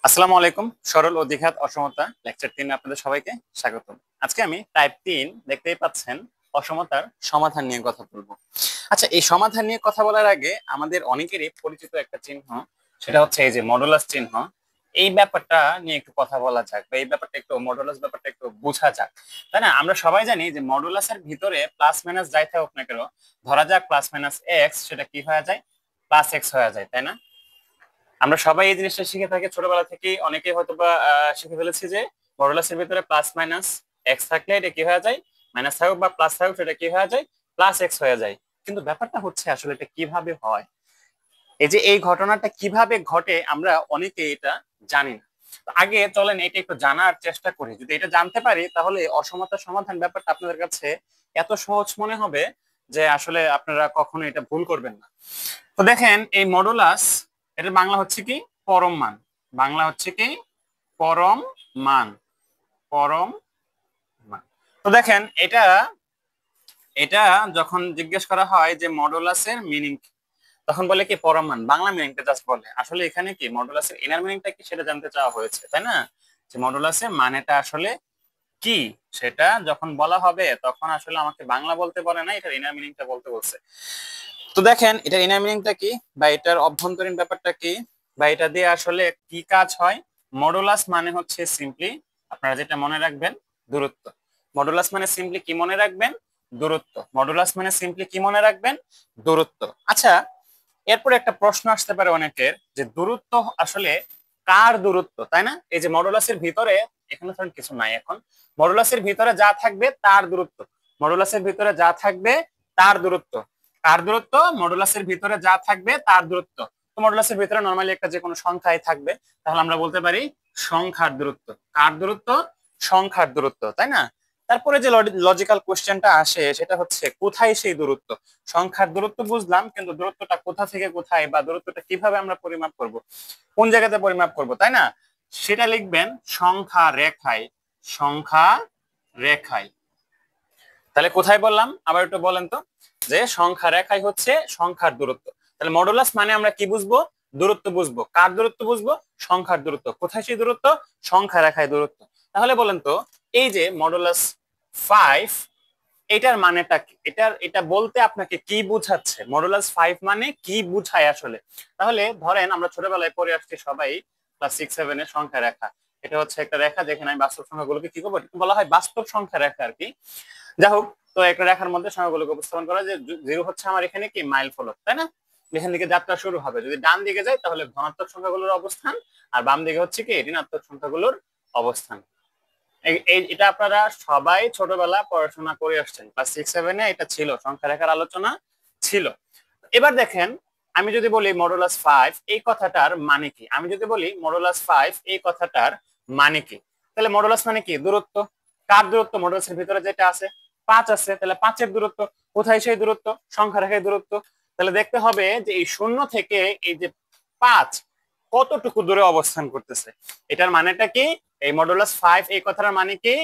আসসালামু আলাইকুম। সরল ও দ্বিঘাত অসমতা লেকচার 3 আপনাদের সবাইকে স্বাগতম। আজকে আমি টাইপ 3 দেখতেই পাচ্ছেন অসমতার সমাধান নিয়ে কথা বলবো। আচ্ছা, এই সমাধান নিয়ে কথা বলার আগে আমাদের অনেকেরই পরিচিত একটা চিহ্ন, সেটা হচ্ছে এই যে মডুলাস চিহ্ন। এই ব্যাপারটা নিয়ে একটু কথা বলা যাক, বা এই ব্যাপারটা একটু মডুলাস ব্যাপারটা একটু বোঝা যাক, তাই না? আমরা সবাই জানি যে মডুলাসের ভিতরে প্লাস মাইনাস যাই থাকুক না কেন, ধরা যাক প্লাস মাইনাস এক্স, সেটা কি হয়ে যায়? প্লাস এক্স হয়ে যায়, তাই না? আমরা সবাই এই জিনিসটা শিখে থাকি ছোটবেলা থেকেই, অনেকেই হয়তো বা শিখে ফেলেছি যে মডুলাসের ভিতরে প্লাস মাইনাস এক্স থাকলে এটা কি হয়ে যায়? মাইনাস থাকুক বা প্লাস থাকুক, সেটা কি হয়ে যায়? প্লাস এক্স হয়ে যায়। কিন্তু ব্যাপারটা হচ্ছে আসলে এটা কিভাবে হয়, এই যে এই ঘটনাটা কিভাবে ঘটে আমরা অনেকে এটা জানি না। তো আগে চলেন এটা একটু জানার চেষ্টা করি। যদি এটা জানতে পারি তাহলে অসমতার সমাধান ব্যাপারটা আপনাদের কাছে এত সহজ মনে হবে যে আসলে আপনারা কখনো এটা ভুল করবেন না। তো দেখেন, এই মডুলাস, এটার বাংলা হচ্ছে কি? পরম মান। বাংলা হচ্ছে কি? পরম মান। পরম মান। তো দেখেন, এটা এটা যখন জিজ্ঞেস করা হয় যে মডুলাসের মিনিং, তখন বলে কি পরম মান। বাংলা মিনিংটা জাস্ট বলে। আসলে এখানে কি মডুলাসের ইনার মিনিংটা কি সেটা জানতে চাওয়া হয়েছে, তাই না? যে মডুলাসের মানেটা আসলে কি, সেটা যখন বলা হবে তখন আসলে আমাকে বাংলা বলতে বলে না, এটার ইনার মিনিংটা বলতে বলছে। তো দেখেন, এটার ইনার মিনিংটা কি, বা এটার অভ্যন্তরীণ ব্যাপারটা কি, বা এটা দিয়ে আসলে কি কাজ হয়। মডুলাস মানে হচ্ছে সিম্পলি, আপনারা যেটা মনে রাখবেন, দূরত্ব। মডুলাস মানে সিম্পলি কি মনে রাখবেন? দূরত্ব। মডুলাস মানে সিম্পলি কি মনে রাখবেন? দূরত্ব। আচ্ছা, এরপরে একটা প্রশ্ন আসতে পারে অনেকের, যে দূরত্ব আসলে কার দূরত্ব, তাই না? এই যে মডুলাসের ভিতরে, এখানে ধরেন কিছু নাই এখন, মডুলাসের ভিতরে যা থাকবে তার দূরত্ব। মডুলাসের ভিতরে যা থাকবে তার দূরত্ব। কার দূরত্ব? মডুলাসের ভিতরে যা থাকবে তার দূরত্ব। তো মডুলাসের ভিতরে নরমালি একটা যে কোনো সংখ্যাই থাকবে, তাহলে আমরা বলতে পারি সংখ্যার দূরত্ব। কার দূরত্ব? সংখ্যার দূরত্ব, তাই না? তারপরে যে লজিক্যাল কোশ্চেনটা আসে সেটা হচ্ছে কোথায় সেই দূরত্ব। সংখ্যার দূরত্ব বুঝলাম, কিন্তু দূরত্বটা কোথা থেকে কোথায়, বা দূরত্বটা কিভাবে আমরা পরিমাপ করব, কোন জায়গাতে পরিমাপ করব, তাই না? সেটা লিখবেন সংখ্যা রেখায়। সংখ্যা রেখায়। তাহলে কোথায় বললাম আবার একটু বলেন তো? যে সংখ্যা রেখায় হচ্ছে সংখ্যার দূরত্ব। তাহলে মডুলাস মানে আমরা কি বুঝবো? দূরত্ব বুঝবো। কার দূরত্ব বুঝবো? সংখ্যার দূরত্ব। কোথায় সেই দূরত্ব? সংখ্যা রেখায় দূরত্ব। তাহলে বলেন তো, এই যে মডুলাস 5, এটার মানেটা কি? এটা বলতে আপনাকে কি বুঝাচ্ছে? মডুলাস 5 মানে কি বুঝায় আসলে? তাহলে ধরেন আমরা ছোটবেলায় পড়ে আসছি সবাই, ক্লাস 6-7 এর সংখ্যা রেখা। এটা হচ্ছে একটা রেখা যেখানে আমি বাস্তব সংখ্যাগুলোকে কি করবো, বলা হয় বাস্তব সংখ্যা রেখা আর কি। যাই হোক, তো একটা রেখার মধ্যে সংখ্যাগুলোকে উপস্থাপন করা, যে জিরো হচ্ছে আমার এখানে কি মাইল ফলক, তাই না? এখান থেকে যাত্রা শুরু হবে। যদি ডান দিকে যাই তাহলে ধনাত্মক সংখ্যাগুলোর অবস্থান, আর বাম দিকে হচ্ছে কি ঋণাত্মক সংখ্যাগুলোর অবস্থান। এটা আপনারা সবাই ছোটবেলা পড়াশোনা করে আসছেন, ক্লাস 6-7 এ এটা ছিল, সংখ্যা রেখার আলোচনা ছিল। এবার দেখেন, আমি যদি বলি মডুলাস 5 এই কথাটার মানে কি, আমি যদি বলি মডুলাস 5 এই কথাটার মানে কি, তাহলে মডুলাস মানে কি? দূরত্ব। কার দূরত্ব? মডুলাসের ভিতরে যেটা আছে 5 আছে, তাহলে 5 এর দূরত্ব। কোথায় সেই দূরত্ব? সংখ্যা রেখায় দূরত্ব। তাহলে দেখতে হবে যে এই শূন্য থেকে এই যে 5 কতটুকু দূরে অবস্থান করতেছে। এটার মানেটা কি? এই মডুলাস 5 এই কথাটার মানে কি?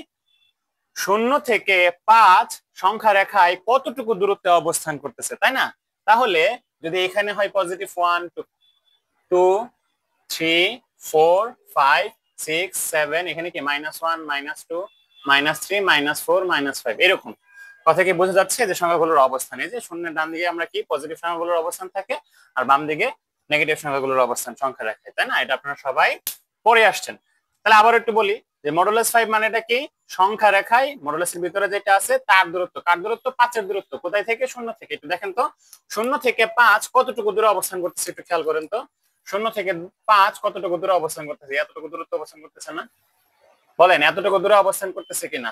শূন্য থেকে 5 সংখ্যা রেখায় কতটুকু দূরত্বে অবস্থান করতেছে, তাই না? তাহলে যদি এখানে হয় পজিটিভ 1 2 3 4 5 6 7, এখানে কি -1 -2 -3 -4 -5, এরকম। কথা কি বোঝা যাচ্ছে যে সংখ্যাগুলোর অবস্থান? এই যে শূন্যের ডান দিকে আমরা কি পজিটিভ সংখ্যাগুলোর অবস্থান থাকে, আর বাম দিকে নেগেটিভ সংখ্যাগুলোর অবস্থান সংখ্যা রেখায়, তাই না? এটা আপনারা সবাই পড়ে আসছেন। তাহলে আবার একটু বলি যে মডুলাস 5 মানেটা কি? সংখ্যা রেখায় মডুলাসের ভিতরে যেটা আছে তার দূরত্ব। কার দূরত্ব? 5 এর দূরত্ব। কোথায় থেকে? শূন্য থেকে। একটু দেখেন তো, শূন্য থেকে 5 কতটুকু দূরে অবস্থান করতেছে, একটু খেয়াল করেন তো। শূন্য থেকে 5 কতটুকু দূরে অবস্থান করতেছে? এতটুকু দূরত্ব অবস্থান করতেছে না? বলেন, এতটুকু দূরে অবস্থান করতেছে কিনা?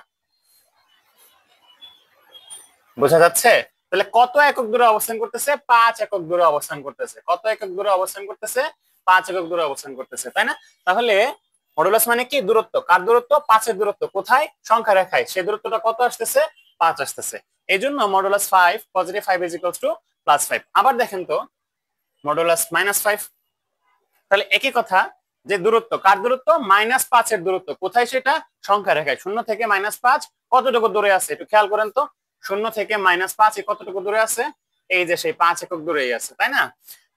বোঝা যাচ্ছে? তাহলে কত একক দূরে অবস্থান করতেছে? 5 একক দূরে অবস্থান করতেছে। কত একক দূরে অবস্থান করতেছে? 5 একক দূরে অবস্থান করতেছে, তাই না? তাহলে মডুলাস মানে কি? দূরত্ব। কার দূরত্ব? 5 এর দূরত্ব। কোথায়? সংখ্যা রেখায়। সেই দূরত্বটা কত আসতেছে? 5 আসতেছে। এই জন্য modulus 5 positive 5 is equals to +5। আবার দেখেন তো মডুলাস -5, তাহলে একই কথা, যে দূরত্ব। কার দূরত্ব? -5 এর দূরত্ব। কোথায় সেটা? সংখ্যা রেখায়। শূন্য থেকে -5 কতটুকু দূরে আছে একটু খেয়াল করেন তো। শূন্য থেকে -5 কতটুকু দূরে আছে? এই যে সেই 5 একক দূরেই আছে, তাই না?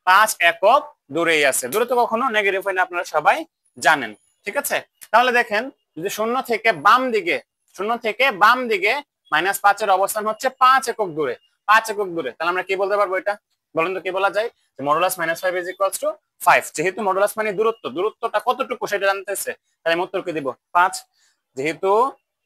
5 একক দূরেই আছে। দূরত্ব কখনো নেগেটিভ হয় না, আপনারা সবাই জানেন। ঠিক আছে, তাহলে দেখেন যদি শূন্য থেকে বাম দিকে -5 এর অবস্থান হচ্ছে 5 একক দূরে, 5 একক দূরে, তাহলে আমরা কি বলতে পারবো এটা? বলেন তো কি বলা যায়? যে মডুলাস -5 ইজ ইকুয়ালস টু 5। যেহেতু মডুলাস মানে দূরত্বটা কতটুকু সেটা জানতেছে, তাহলে আমি উত্তর কি দিব? 5। যেহেতু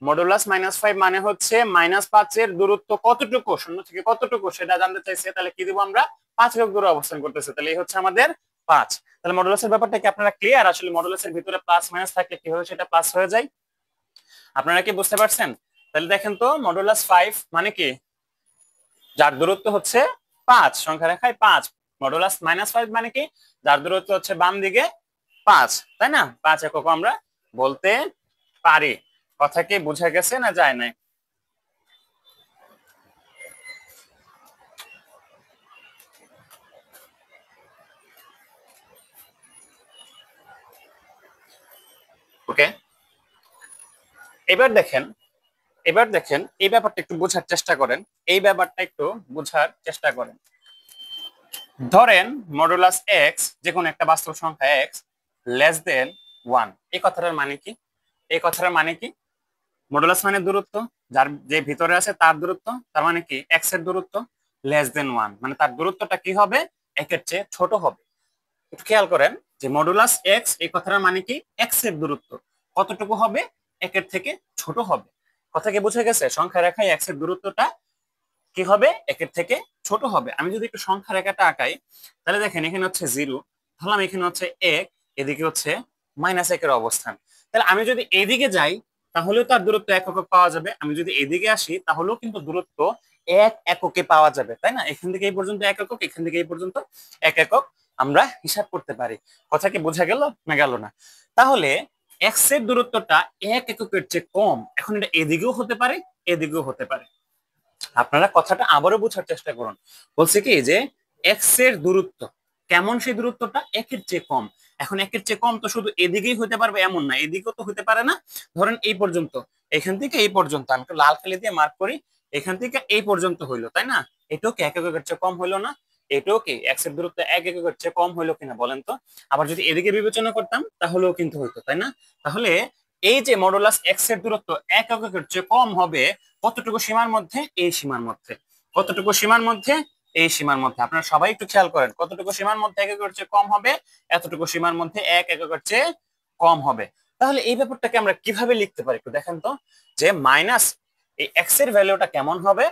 মডুলাস -5 মানে হচ্ছে -5 এর দূরত্ব কতটুকু, শূন্য থেকে কতটুকু সেটা জানতে চাইছে, তাহলে কি দিব আমরা? 5 একক দূরে অবস্থান করতেছে, তাহলে এই হচ্ছে আমাদের 5। তাহলে মডুলাসের ব্যাপারটা কি আপনারা ক্লিয়ার? আসলে মডুলাসের ভিতরে প্লাস মাইনাস থাকলে কিভাবে সেটা প্লাস হয়ে যায়, আপনারা কি বুঝতে পারছেন? তাহলে দেখেন তো মডুলাস 5 মানে কি, যার দূরত্ব হচ্ছে 5, সংখ্যা রেখায় 5। মডুলাস -5 মানে কি, যার দূরত্ব হচ্ছে বাম দিকে 5, তাই না? 5 একক আমরা বলতে পারি। কথা কি বুঝা গেছে না যায় নাই? ওকে, এবার দেখেন এই ব্যাপারটা একটু বোঝার চেষ্টা করেন। এই ব্যাপারটা একটু বোঝার চেষ্টা করেন। ধরেন মডুলাস এক্স, যে কোনো একটা বাস্তব সংখ্যা এক্স লেস দেন 1। এই কথাটার মানে কি? এই কথাটার মানে কি, মডুলাস মানে দূরত্ব, যার যে ভিতরে আছে তার দূরত্ব, তার মানে কি এক্স এর দূরত্ব লেস দেন 1, মানে তার দূরত্বটা কি হবে? একের চেয়ে ছোট হবে। একটু খেয়াল করেন যে মডুলাস এক্স, এই কথাটার মানে কি এক্স এর দূরত্ব কতটুকু হবে? একের থেকে ছোট হবে। কথা কি বুঝে গেছে? সংখ্যা রেখায় এক্স এর দূরত্বটা কি হবে? একের থেকে ছোট হবে। আমি যদি একটু সংখ্যা রেখাটা আঁকাই, তাহলে দেখেন এখানে হচ্ছে 0, ধরলাম এখানে হচ্ছে 1, এদিকে হচ্ছে -1 এর অবস্থান। তাহলে আমি যদি এদিকে যাই তাহলেও তার দূরত্ব 1 একক পাওয়া যাবে, আমি যদি এদিকে আসি তাহলেও কিন্তু দূরত্ব 1 এককে পাওয়া যাবে, তাই না? এখান থেকে এই পর্যন্ত 1 একক, এখান থেকে এই পর্যন্ত 1 একক আমরা হিসাব করতে পারি। কথা কি বোঝা গেল না গেল না? তাহলে এক্স এর দূরত্বটা 1 এককের চেয়ে কম, এখন এটা এদিকেও হতে পারে, এদিকেও হতে পারে। আপনারা কথাটা আবারও বোঝার চেষ্টা করুন। বলছে কি যে এক্স এর দূরত্ব কেমন, সেই দূরত্বটা একের চেয়ে কম। এখন একের চেয়ে কম তো শুধু এদিকেই হতে পারবে এমন না, এদিকেও তো হতে পারে না। ধরেন এই পর্যন্ত, এখান থেকে এই পর্যন্ত আমি একটু লাল কালি দিয়ে মার্ক করি, এখান থেকে এই পর্যন্ত হইলো, তাই না? এটাও কি 1 এককের চেয়ে কম হইলো না? এটাও কি এক্স এর দূরত্ব 1 এককের চেয়ে কম হইলো কিনা বলেন তো? আবার যদি এদিকে বিবেচনা করতাম তাহলেও কিন্তু হইতো, তাই না? তাহলে এই যে মডুলাস এক্স এর দূরত্ব 1 এককের চেয়ে কম হবে কতটুকু সীমার মধ্যে? এই সীমার মধ্যে। কতটুকু সীমার মধ্যে? এই সীমার মধ্যে। আপনারা সবাই একটু খেয়াল করেন, কতটুকু সীমার মধ্যে 1 এককের চেয়ে কম হবে? এতটুকু সীমার মধ্যে 1 এককের চেয়ে কম হবে। তাহলে এই ব্যাপারটাকে আমরা কিভাবে লিখতে পারি একটু দেখেন তো, যে মাইনাস এই এক্স এর ভ্যালুটা কেমন হবে,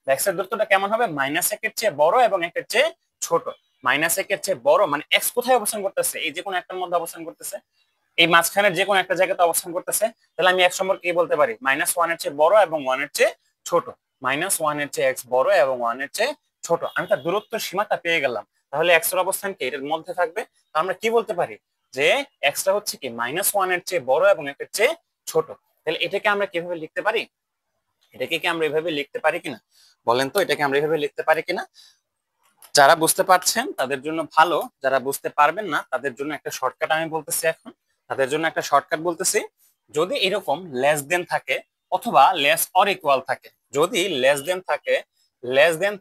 এক্স এর দূরত্বটা কেমন হবে? -1 এর চেয়ে বড় এবং 1 এর চেয়ে ছোট। -1 এর চেয়ে বড় মানে এক্স কোথায় অবস্থান করতেছে? এই যে কোনো একটার মধ্যে অবস্থান করতেছে, এই মাঝখানের যে কোনো একটা জায়গাতে অবস্থান করতেছে। তাহলে আমি এক্স সম্পর্কে কি বলতে পারি? -1 এর চেয়ে বড় এবং 1 এর চেয়ে ছোট। -1 এর চেয়ে এক্স বড় এবং 1 এর চেয়ে ছোট, আমি তার দূরত্বের সীমাটা পেয়ে গেলাম। তাহলে এক্স এর অবস্থান কি এর মধ্যে থাকবে? তাহলে আমরা কি বলতে পারি যে এক্সটা হচ্ছে কি -1 এর চেয়ে বড় এবং 1 এর চেয়ে ছোট। তাহলে এটাকে আমরা কিভাবে লিখতে পারি? এটাকে কি আমরা এভাবে লিখতে পারি কিনা বলেন তো? এটাকে আমরা এভাবে লিখতে পারি কিনা? যারা বুঝতে পারছেন তাদের জন্য ভালো, যারা বুঝতে পারবেন না তাদের জন্য একটা শর্টকাট আমি বলতেছি এখন। তাদের জন্য একটা শর্টকাট বলতেছি, যদি এরকম লেস দেন থাকে অথবা লেস অর ইকুয়াল থাকে, যদি লেস দেন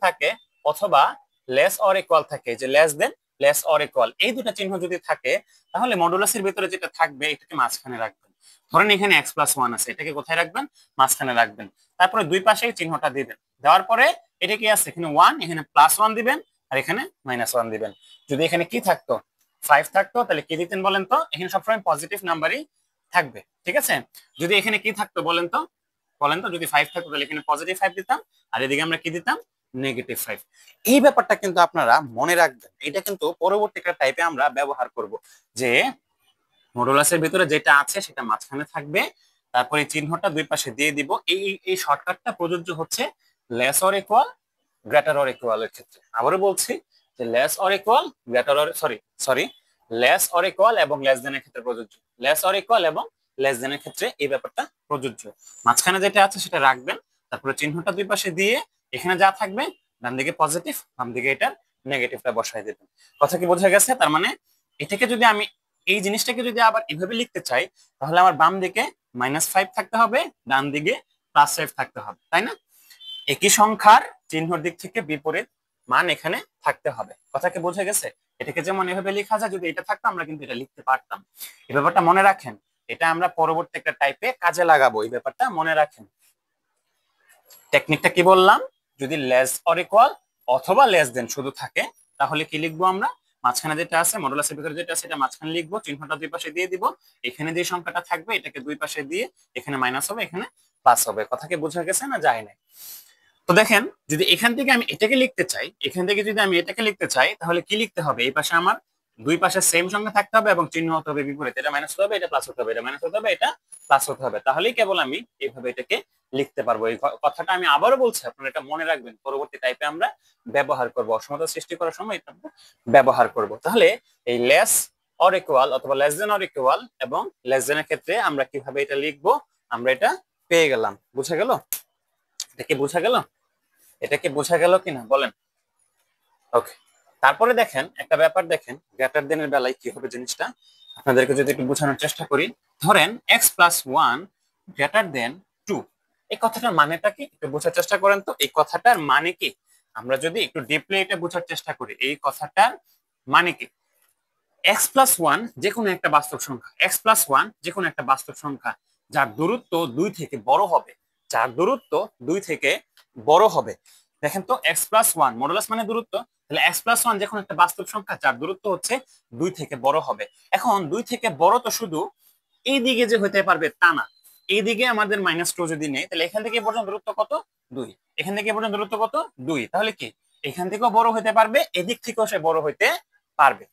থাকে অথবা লেস অর ইকুয়াল থাকে, যে less then less or equal এই দুটো চিহ্ন যদি থাকে, তাহলে মডুলাসের ভিতরে যেটা থাকবে এটাকে মাঝখানে রাখবেন। ধরেন এখানে x+1 আছে, এটাকে কোথায় রাখবেন? মাঝখানে রাখবেন। তারপরে দুই পাশে চিহ্নটা দিবেন, দেওয়ার পরে এটা কি আছে? এখানে 1, এখানে +1 দিবেন, আর এখানে -1 দিবেন। যদি এখানে কি থাকতো? 5 থাকতো, তাহলে কি দিতেন বলেন তো? এখানে সবসময় পজিটিভ নাম্বারই থাকবে, ঠিক আছে? যদি এখানে কি থাকতো বলেন তো? বলেন তো, যদি 5 থাকতো তাহলে এখানে +5 দিতাম, আর এদিকে আমরা কি দিতাম? -5। এই ব্যাপারটা কিন্তু আপনারা মনে রাখবেন, এটা কিন্তু পরবর্তী একটা টাইপে আমরা ব্যবহার করব, যে মডুলাসের ভিতরে যেটা আছে সেটা মাঝখানে থাকবে, তারপরে চিহ্নটা দুই পাশে দিয়ে দিব। এই শর্টকাটটা প্রযোজ্য হচ্ছে less or equal, greater or equal এর ক্ষেত্রে। আবারও বলছি যে less or equal, greater or sorry less or equal এবং লেস দেন এর ক্ষেত্রে প্রযোজ্য। লেস অর ইকুয়াল এবং লেস দেন এর ক্ষেত্রে এই ব্যাপারটা প্রযোজ্য। মাঝখানে যেটা আছে সেটা রাখবেন, তারপরে চিহ্নটা দুই পাশে দিয়ে এখানে যা থাকবে ডান দিকে পজিটিভ, বাম দিকে এটার নেগেটিভটা বসায় দেবেন। কথা কি বোঝা গেছে? তার মানে এটাকে যদি আমি, এই জিনিসটাকে যদি আবার এভাবে লিখতে চাই, তাহলে আমার বাম দিকে -5 থাকতে হবে, ডান দিকে +5 থাকতে হবে, তাই না? একই সংখ্যার চিহ্নর দিক থেকে বিপরীত মান এখানে থাকতে হবে। কথা কি বোঝা গেছে? এটাকে যেমন এভাবে লেখা যায়, যদি এটা থাকতো আমরা কিন্তু এটা লিখতে পারতাম। এই ব্যাপারটা মনে রাখেন, এটা আমরা পরবর্তী একটা টাইপে কাজে লাগাবো, এই ব্যাপারটা মনে রাখেন। টেকনিকটা কি বললাম, যদি লেস অর ইকুয়াল অথবা লেস দেন শুধু থাকে তাহলে কি লিখবো আমরা, মাঝখানে যেটা আছে মডুলাসের ভিতরে যেটা আছে এটা মাঝখানে লিখবো, চিহ্নটা দুই পাশে দিয়ে দিব, এখানে যে সংখ্যাটা থাকবে এটাকে দুই পাশে দিয়ে এখানে মাইনাস হবে এখানে প্লাস হবে। কথা কি বোঝা গেছে না যায় না? তো দেখেন, যদি এখান থেকে আমি এটাকে লিখতে চাই, এখান থেকে যদি আমি এটাকে লিখতে চাই তাহলে কি লিখতে হবে, এই পাশে আমার দুই পাশে সেম সংখ্যা থাকতে হবে এবং চিহ্ন হতে হবে বিপরীত, এটা মাইনাস হতে হবে এটা প্লাস হতে হবে, এটা মাইনাস হতে হবে এটা প্লাস হতে হবে, তাহলেই কেবল আমি এইভাবে এটাকে লিখতে পারবো। এই কথাটা আমি আবারও বলছি, আপনারা এটা মনে রাখবেন, পরবর্তী টাইপে আমরা ব্যবহার করব, অসমতা সৃষ্টি করার সময় এটা ব্যবহার করব। তাহলে এই লেস অর ইকুয়াল অথবা লেস দেন অর ইকুয়াল এবং লেস দেন এর ক্ষেত্রে আমরা কিভাবে এটা লিখবো আমরা এটা পেয়ে গেলাম। বুঝা গেল? এটা কি বোঝা গেল? এটা কি বোঝা গেল কিনা বলেন? ওকে, তারপরে দেখেন একটা ব্যাপার, দেখেন গ্রেটার দেন এর বেলায় কি হবে জিনিসটা আপনাদেরকে যদি একটু বোঝানোর চেষ্টা করি। ধরেন x plus one greater than two, এই কথাটার মানেটা কি একটু বোঝার চেষ্টা করেন তো। এই কথাটার মানে কি, আমরা যদি একটু ডিপলি এটা বোঝার চেষ্টা করি, এই কথাটার মানে কি, এক্স প্লাস ওয়ান যে কোনো একটা বাস্তব সংখ্যা, এক্স প্লাস ওয়ান যে কোনো একটা বাস্তব সংখ্যা যার দূরত্ব দুই থেকে বড় হবে, যার দূরত্ব দুই থেকে বড় হবে। দেখেন তো এক্স প্লাস ওয়ান মডুলাস মানে দূরত্ব, তাহলে এক্স প্লাস ওয়ান যে কোনো একটা বাস্তব সংখ্যা যার দূরত্ব হচ্ছে দুই থেকে বড় হবে। এখন দুই থেকে বড় তো শুধু এই দিকে যে হতে পারবে তা না, এইদিকে আমাদের মাইনাস টু যদি নেই তাহলে এখান থেকে পর্যন্ত দূরত্ব কত, দুই, এখান থেকে পর্যন্ত দূরত্ব কত, দুই, তাহলে কি এখান থেকেও বড় হতে পারবে এদিক থেকেও সে বড় হইতে পারবে।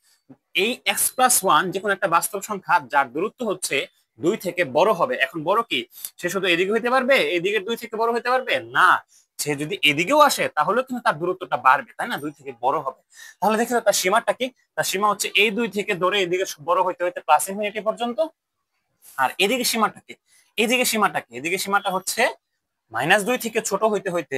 এই এক্স প্লাস ওয়ান যে কোনো একটা বাস্তব সংখ্যা যার দূরত্ব হচ্ছে দুই থেকে বড় হবে। এখন বড় কি, সে শুধু এদিকে হইতে পারবে, এদিকে দুই থেকে বড় হইতে পারবে না, সে যদি এদিকেও আসে তাহলে কিন্তু তার দূরত্বটা বাড়বে, তাই না, দুই থেকে বড় হবে। তাহলে দেখো তার সীমাটা কি, তার সীমা হচ্ছে এই দুই থেকে ধরে এদিকে বড় হইতে হইতে প্লাস ইনফিনিটি পর্যন্ত। আর এদিকে সীমাটা কি, এদিকে সীমাটা কি, এদিকে সীমাটা হচ্ছে মাইনাস দুই থেকে ছোট হইতে হইতে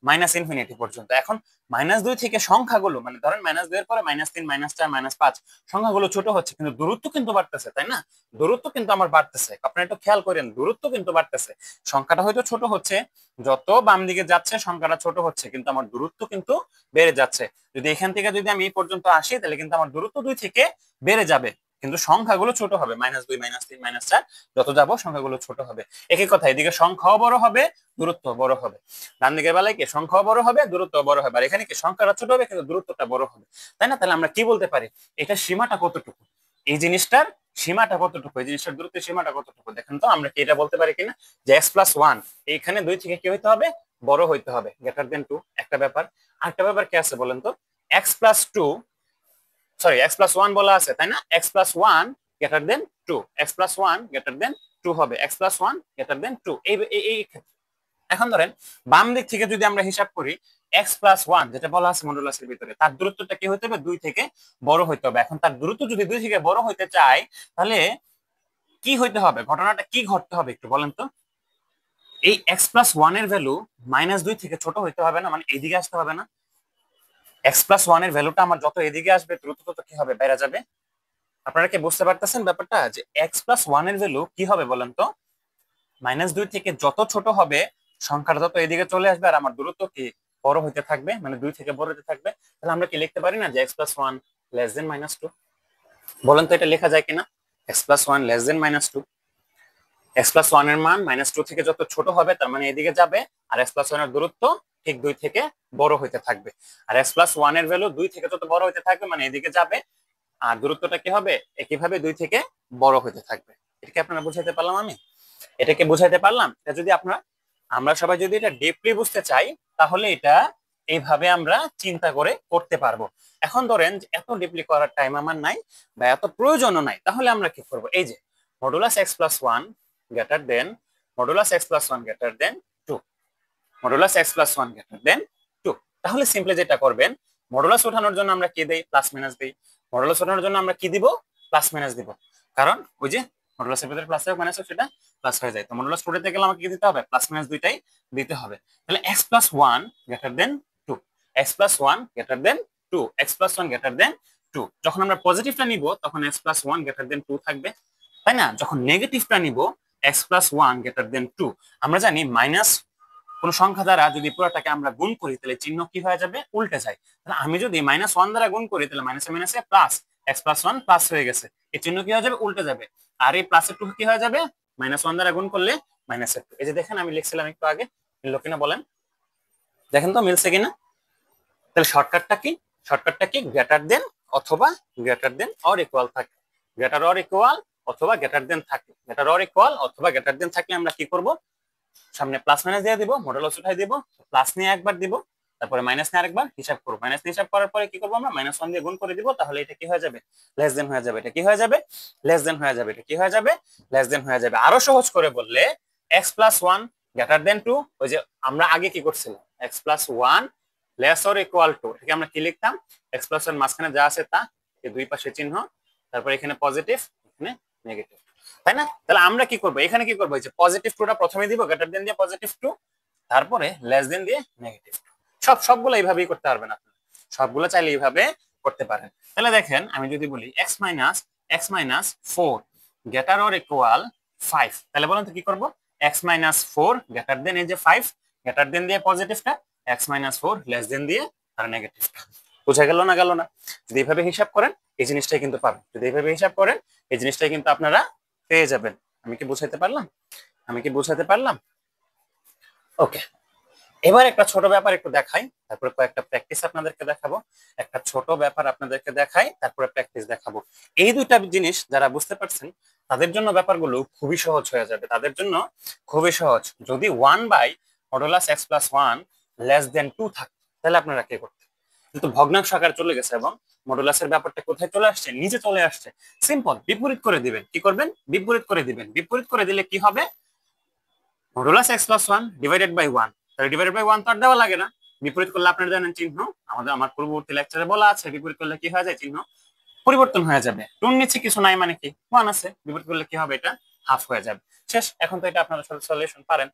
মাইনাস ইনফিনিটি পর্যন্ত। এখন মাইনাস দুই থেকে সংখ্যাগুলো মানে ধরেন মাইনাস দুই এর পরে মাইনাস তিন মাইনাস চার মাইনাস পাঁচ সংখ্যাগুলো ছোট হচ্ছে কিন্তু দূরত্ব কিন্তু বাড়তেছে, তাই না, দূরত্ব কিন্তু আমার বাড়তেছে, আপনারা একটু খেয়াল করেন দূরত্ব কিন্তু বাড়তেছে। সংখ্যাটা হয়তো ছোট হচ্ছে, যত বাম দিকে যাচ্ছে সংখ্যাটা ছোট হচ্ছে কিন্তু আমার দূরত্ব কিন্তু বেড়ে যাচ্ছে। যদি এখান থেকে যদি আমি এই পর্যন্ত আসি তাহলে কিন্তু আমার দূরত্ব দুই থেকে বেড়ে যাবে কিন্তু সংখ্যাগুলো ছোট হবে, মাইনাস দুই মাইনাস তিন মাইনাস চার যত যাবো সংখ্যাগুলো ছোট হবে। একই কথা, এদিকে সংখ্যাও বড় হবে দূরত্ব বড় হবে, ডান দিকের বেলায় কি সংখ্যাও বড় হবে দূরত্ব বড় হবে, আর এখানে কি সংখ্যাটা ছোট হবে কিন্তু দূরত্বটা বড় হবে, তাই না। তাহলে আমরা কি বলতে পারি, এটা সীমাটা কতটুকু, এই জিনিসটার সীমাটা কতটুকু, এই জিনিসটার দূরত্বের সীমাটা কতটুকু। দেখেন তো আমরা কি এটা বলতে পারি কিনা যে এক্স প্লাস ওয়ান এইখানে দুই থেকে কি হইতে হবে, বড় হইতে হবে, গ্রেটার দেন টু, একটা ব্যাপার। আরেকটা ব্যাপার কি আছে বলেন তো, x plus two sorry x plus one বলা আছে তাই না, x plus one greater than two, x plus one greater than two হবে, x plus one greater than two এই ক্ষেত্রে। এখন ধরেন বাম দিক থেকে যদি আমরা হিসাব করি এক্স প্লাস ওয়ান যেটা বলা আছে মডুলাসের ভিতরে, তার দূরত্বটা কি হতে হবে, দুই থেকে বড় হইতে হবে। এখন তার দূরত্ব যদি দুই থেকে বড় হইতে চায় তাহলে কি হইতে হবে, ঘটনাটা কি ঘটতে হবে একটু বলেন তো। এই এক্স প্লাস ওয়ান এর ভ্যালু মাইনাস দুই থেকে ছোট হইতে হবে না, মানে এইদিকে আসতে হবে না। এক্স প্লাস ওয়ান এর ভ্যালুটা আমার যত এদিকে আসবে দ্রুত তত কি হবে, বেড়ে যাবে। আপনারা কি বুঝতে পারতেছেন ব্যাপারটা, যে এক্স প্লাস ওয়ান এর ভ্যালু কি হবে বলেন তো, মাইনাস দুই থেকে যত ছোট হবে সংখ্যাটা তত এদিকে চলে আসবে আর আমার দূরত্ব কি বড় হইতে থাকবে, মানে দুই থেকে বড় হতে থাকবে। তাহলে আমরা কি লিখতে পারি না যে x plus one less than minus two, বলেন তো এটা লেখা যায় কিনা, x plus one less than minus two. X plus one এর মান মাইনাস টু থেকে যত ছোট হবে তার মানে এদিকে যাবে, আর এক্স প্লাস ওয়ান এর দূরত্ব ঠিক দুই থেকে বড় হইতে থাকবে, আর এক্স প্লাস ওয়ান এর ভ্যালু দুই থেকে যত বড় হইতে থাকবে মানে এদিকে যাবে, আর দূরত্বটা কি হবে একইভাবে দুই থেকে বড় হইতে থাকবে। এটাকে আপনারা বুঝাইতে পারলাম আমি, এটাকে বুঝাইতে পারলাম। এটা যদি আমরা সবাই যদি এটা ডিপলি বুঝতে চাই তাহলে এটা এইভাবে আমরা চিন্তা করে করতে পারবো। এখন ধরেন এত ডিপলি করার টাইম আমার নাই বা এত প্রয়োজনও নাই, তাহলে আমরা কি করব, এই যে modulus x plus one greater than modulus x plus one greater than two, modulus x plus one greater than two. তাহলে সিম্পলি যেটা করবেন, মডুলাস ওঠানোর জন্য আমরা কি দেই, প্লাস মাইনাস দেই, মডুলাস ওঠানোর জন্য আমরা কি দিব, প্লাস মাইনাস দিব, কারণ ওই যে মডুলাসের ভিতরে প্লাস হোক মাইনাস হোক সেটা প্লাস হয়ে যায়। তো মডুলাস উঠাতে গেলে আমাকে কি দিতে হবে, প্লাস মাইনাস দুইটাই দিতে হবে। তাহলে x plus one greater than two, x plus one greater than two, x plus one greater than two. যখন আমরা পজিটিভটা নিব তখন x plus one greater than two থাকবে, তাই না। যখন নেগেটিভটা নিব x plus one greater than two, আমরা জানি মাইনাস কোন সংখ্যা দ্বারা যদি পুরোটাকে আমরা গুণ করি তাহলে চিহ্ন কি হয়ে যাবে, উল্টে যায়। তাহলে আমি যদি -1 দ্বারা গুণ করি তাহলে মাইনাসে মাইনাসে প্লাস, x+1 প্লাস হয়ে গেছে, এই চিহ্ন কি হয়ে যাবে, উল্টে যাবে। আর এই প্লাসের টু কি হয়ে যাবে, -1 দ্বারা গুণ করলে -2। এই যে দেখেন আমি লিখছিলাম একটু আগে, মিললো কিনা বলেন, দেখেন তো মিলছে কিনা। তাহলে শর্টকাটটা কি, শর্টকাটটা কি, গ্রেটার দেন অথবা গ্রেটার দেন অর ইকুয়াল থাকে, গ্রেটার অর ইকুয়াল অথবা গ্রেটার দেন থাকে, গ্রেটার অর ইকুয়াল অথবা গ্রেটার দেন থাকলে আমরা কি করব, সামনে প্লাস মাইনাস দিয়ে দিব, মডুলাস উঠাই দিব, প্লাস নিয়ে একবার দিব, তারপরে মাইনাস নিয়ে আরেকবার হিসাব করব, মাইনাস নিয়ে হিসাব করার পরে কি করব আমরা, -1 দিয়ে গুণ করে দিব, তাহলে এটা কি হয়ে যাবে, লেস দেন হয়ে যাবে, এটা কি হয়ে যাবে, লেস দেন হয়ে যাবে, এটা কি হয়ে যাবে, লেস দেন হয়ে যাবে। আরো সহজ করে বললে x+1 গ্রেটার দেন 2, ওই যে আমরা আগে কি করছিলাম, x+1 less or equal to, এটাকে আমরা কি লিখতাম, x+1 মাঝখানে যা আছে তা, এই দুই পাশে চিহ্ন, তারপর এখানে পজিটিভ, এখানে নেগেটিভ, তাই না। তাহলে আমরা কি করব, এখানে কি করব, এই যে পজিটিভ টুটা প্রথমে দিব, গ্রেটার দেন দিয়ে পজিটিভ টু, তারপরে লেস দেন দিয়ে নেগেটিভ টু। সবগুলো এইভাবেই করতে পারবেন আপনি, সবগুলো চাইলে এইভাবে করতে পারেন। তাহলে দেখেন আমি যদি বলি x-4 গ্রেটার অর ইকুয়াল 5, তাহলে বলেন তো কি করব, x-4 গ্রেটার দেন এই যে 5, গ্রেটার দেন দিয়ে পজিটিভটা, x-4 লেস দেন দিয়ে আর নেগেটিভটা। বুঝা গেল না, গেল না। যদি এইভাবে হিসাব করেন এই জিনিসটাই কিন্তু পাবেন, যদি এইভাবে হিসাব করেন এই জিনিসটাই কিন্তু আপনারা পেয়ে যাবেন। আমি কি বুঝাইতে পারলাম, আমি কি বুঝাতে পারলাম? ওকে, এবার একটা ছোট ব্যাপার একটু দেখাই, তারপরে কয়েকটা প্র্যাকটিস আপনাদেরকে দেখাবো। একটা ছোট ব্যাপার আপনাদেরকে দেখাই, তারপরে প্র্যাকটিস দেখাবো। এই দুইটা জিনিস যারা বুঝতে পারছেন তাদের জন্য ব্যাপারগুলো খুবই সহজ হয়ে যাবে, তাদের জন্য খুবই সহজ। যদি 1/মডুলাস x+1 লেস দেন 2 থাকে তাহলে আপনারা কি করতেন, কিন্তু ভগ্নাংশ আকারে চলে গেছে এবং মডুলাসের ব্যাপারটা কোথায় চলে আসছে, নিচে চলে আসছে। সিম্পল, বিপরীত করে দিবেন। কি করবেন, বিপরীত করে দিবেন। বিপরীত করে দিলে কি হবে, মডুলাস x+1 ডিভাইডেড বাই 1, তাহলে ডিভাইডেড বাই 1 তো আর দেওয়া লাগে না, বিপরীত করলে আপনারা জানেন চিহ্ন, আমার পূর্ববর্তী লেকচারে বলা আছে বিপরীত করলে কি হয়ে যায়, চিহ্ন পরিবর্তন হয়ে যাবে। টুর নিচে কিছু নাই মানে কি 1 আছে, বিপরীত করলে কি হবে, এটা হাফ হয়ে যাবে। শেষ। এখন তো এটা আপনারা সলিউশন পারেন,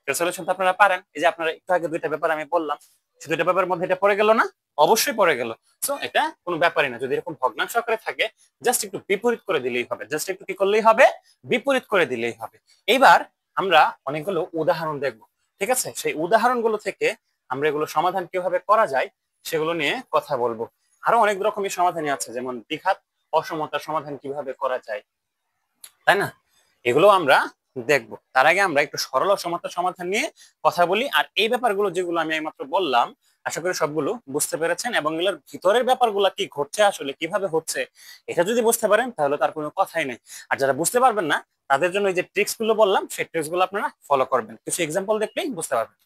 সলিউশন তো আপনারা পারেন। এই যে আপনারা একটু আগে দুইটা ব্যাপার আমি বললাম, সেই দুইটা ব্যাপারের মধ্যে এটা পড়ে গেল না, অবশ্যই পড়ে গেল। সো এটা কোনো ব্যাপারই না, যদি এরকম ভগ্নাংশ আকারে থাকে জাস্ট একটু বিপরীত করে দিলেই হবে, জাস্ট একটু কি করলেই হবে, বিপরীত করে দিলেই হবে। এইবার আমরা অনেকগুলো উদাহরণ দেখব, ঠিক আছে, সেই উদাহরণগুলো থেকে আমরা এগুলো সমাধান কিভাবে করা যায় সেগুলো নিয়ে কথা বলবো। আরো অনেক রকমের সমাধানই আছে, যেমন দ্বিঘাত অসমতার সমাধান কিভাবে করা যায়, তাই না, এগুলো আমরা দেখব। তার আগে আমরা একটু সরল অসমতার সমাধান নিয়ে কথা বলি। আর এই ব্যাপারগুলো যেগুলো আমি এইমাত্র বললাম আশা করি সবগুলো বুঝতে পেরেছেন, এবং এগুলোর ভিতরের ব্যাপারগুলো কি ঘটছে, আসলে কিভাবে হচ্ছে, এটা যদি বুঝতে পারেন তাহলে তার কোনো কথাই নেই। আর যারা বুঝতে পারবেন না তাদের জন্য এই যে ট্রিক্স গুলো বললাম সেই ট্রিক্স গুলো আপনারা ফলো করবেন, কিছু এক্সাম্পল দেখলেই বুঝতে পারবেন।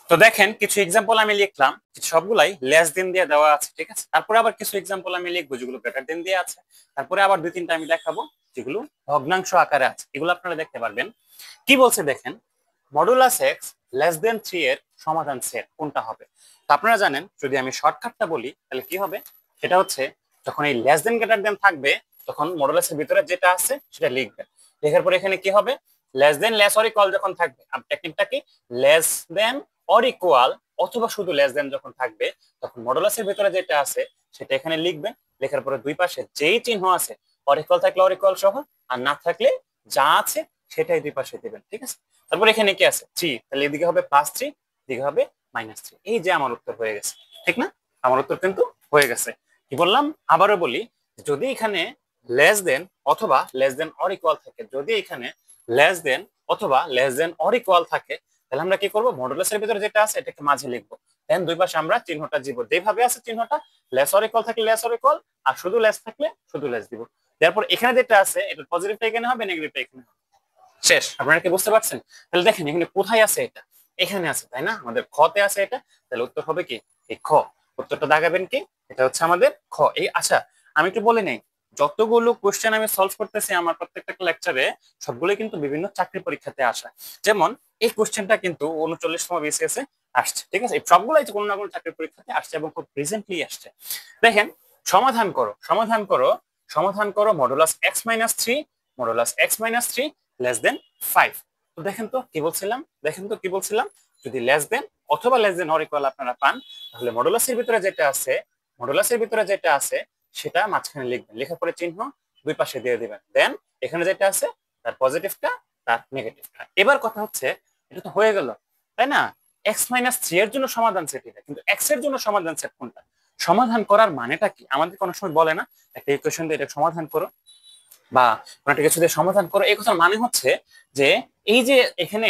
তো দেখেন কিছু এক্সাম্পল আমি লিখলাম, সবগুলাই লেস দেন দিয়ে দেওয়া আছে, ঠিক আছে। তারপরে আবার কিছু এক্সাম্পল আমি লিখবো যেগুলো গ্রেটার দেন দিয়ে আছে, তারপরে আবার দুই তিনটা আমি দেখাবো যেগুলো ভগ্নাংশ আকারে আছে, এগুলো আপনারা দেখতে পারবেন। কি বলছে দেখেন, মডুলাস এক্স লেস দেন 3 এর সমাধান সেট কোনটা হবে। তো আপনারা জানেন যদি আমি শর্টকাটটা বলি তাহলে কি হবে, সেটা হচ্ছে যখন এই লেস দেন গ্রেটার দেন থাকবে তখন মডুলাসের ভিতরে যেটা আছে সেটা লিখবেন, লেখার পরে এখানে কি হবে, less than less or equal যখন থাকবে, টেকনিকটা কি, লেস দেন অর ইকুয়াল অথবা শুধু লেস দেন যখন থাকবে তখন মডুলাসের ভিতরে যেটা আছে সেটা এখানে লিখবেন, লেখার পরে দুই পাশে যেই চিহ্ন আছে অর ইকুয়াল থাকলে অর ইকুয়াল সহ, আর না থাকলে যা আছে সেটাই দুই পাশে দিবেন, ঠিক আছে। তারপর এখানে কি আছে 3, তাহলে এদিকে হবে +3, এদিকে হবে -3। এই যে আমার উত্তর হয়ে গেছে, ঠিক না, আমার উত্তর কিন্তু হয়ে গেছে। কি বললাম, আবারও বলি, যদি এখানে লেস দেন অথবা লেস দেন অর ইকুয়াল থাকে, যদি এখানে লেস দেন অথবা লেস দেন অর ইকুয়াল থাকে তাহলে আমরা কি করব, মডুলাসের ভিতরে যেটা আছে এটাকে মাঝে লিখবো, দেন দুই পাশে আমরা চিহ্নটা দিব, যেভাবে আছে চিহ্নটা, লেস অর ইকুয়াল থাকলে লেস অর ইকুয়াল, আর শুধু লেস থাকলে শুধু লেস দিব। তারপর এখানে যেটা আছে এটা পজিটিভটা এখানে হবে, নেগেটিভটা এখানে হবে। শেষ। আপনারা কি বুঝতে পারছেন? তাহলে দেখেন এখানে কোথায় আছে, এটা এখানে আছে, তাই না, আমাদের খতে আছে এটা, তাহলে উত্তর হবে কি এই খ। উত্তরটা দাগাবেন কি, এটা হচ্ছে আমাদের খ। এই আচ্ছা আমি একটু বলে নেই, যতগুলো কোশ্চেন আমি সলভ করতেছি আমার প্রত্যেকটা লেকচারে সবগুলো কিন্তু বিভিন্ন চাকরি পরীক্ষাতে আসা। যেমন এই কোশ্চেনটা কিন্তু 39তম বিসিএস এ আসছে, ঠিক আছে, এই সবগুলাই কোনো না কোনো চাকরি পরীক্ষাতে আসছে এবং খুব রিসেন্টলি আসছে। দেখেন সমাধান করো, সমাধান করো, সমাধান করো modulus x-3, modulus x-3 less than 5। তো দেখেন তো কি বলছিলাম, দেখেন তো কি বলছিলাম, যদি লেস দেন অথবা লেস দেন অর ইকুয়াল আপনারা পান তাহলে মডুলাসের ভিতরে যেটা আছে, মডুলাসের ভিতরে যেটা আছে সেটা মাঝখানে লিখবেন, লেখার পরে চিহ্ন দুই পাশে দিয়ে দিবেন, দেন এখানে যেটা আছে তার পজিটিভটা তার নেগেটিভটা। এবার কথা হচ্ছে এটা তো হয়ে গেল, তাই না? এক্স মাইনাস থ্রি এর জন্য সমাধান সেট এটা, কিন্তু এক্স এর জন্য সমাধান সেট কোনটা? সমাধান করার মানেটা কি আমাদের কোনো সময় বলে না একটা ইকুয়েশন দিয়ে এটা সমাধান করো বা কোনো একটা কিছু দিয়ে সমাধান করো, এই কথার মানে হচ্ছে যে এই যে এখানে